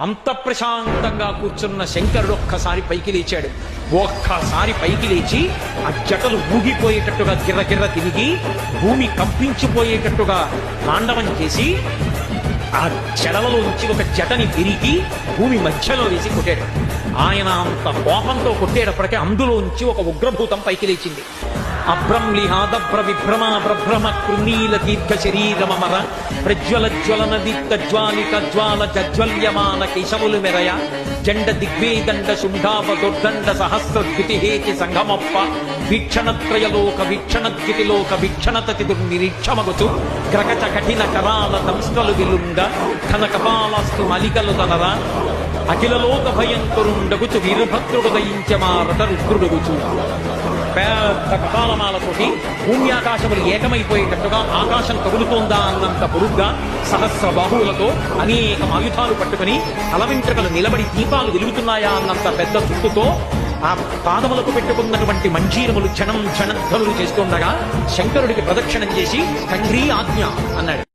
అంత ప్రశాంతంగా కూర్చున్న శంకరుడు ఒక్కసారి పైకి లేచాడు. ఒక్కసారి పైకి లేచి ఆ జటలు ఊగిపోయేటట్టుగా గిర్ర తిరిగి భూమి కంపించిపోయేటట్టుగా తాండవం చేసి ఆ జడలలో నుంచి ఒక జటని విరిగి భూమి మధ్యలో వేసి కొట్టాడు. ఆయన అంత కోపంతో కొట్టేటప్పటికే అందులోంచి ఒక ఉగ్రభూతం పైకి లేచింది. అభ్రంలిహాదభ్ర విభ్రమ బ్రభ్రమ కృణీల దీర్ఘ శరీరమర ప్రజ్వల జ్వలన దీప్త జ్వాలిక జ్వాల జజ్వల్యమాన కేశములు మెరయ జండ దిగ్వేదండ శుంఠాప దుర్దండ సహస్రద్యుతిహేతి సంగమప్ప వీక్షణత్రయలోక వీక్షణద్యుతిలోక వీక్షణతతి దుర్నిరీక్షమగుచు గ్రగచ కఠిన కరాల దంస్కలు విలుంగ ఘన కపాలస్తు మలికలు తనరా అఖిలలోక భయంకరుండగుచు వీరభద్రుడు దయించమారట రుద్రుడుగుచు. పెద్ద కపాలమాలతోటి భూమ్యాకాశములు ఏకమైపోయేటట్టుగా ఆకాశం కదులుతోందా అన్నంత పొరుగ్గా సహస్ర బాహువులతో అనేక ఆయుధాలు పట్టుకుని తలవెంట్రుకలు నిలబడి దీపాలు వెలుగుతున్నాయా అన్నంత పెద్ద చుట్టుతో ఆ పాదములకు పెట్టుకున్నటువంటి మంజీరములు క్షణం క్షణధ్వనులు చేస్తుండగా శంకరుడికి ప్రదక్షిణం చేసి తండ్రి ఆజ్ఞ అన్నాడు.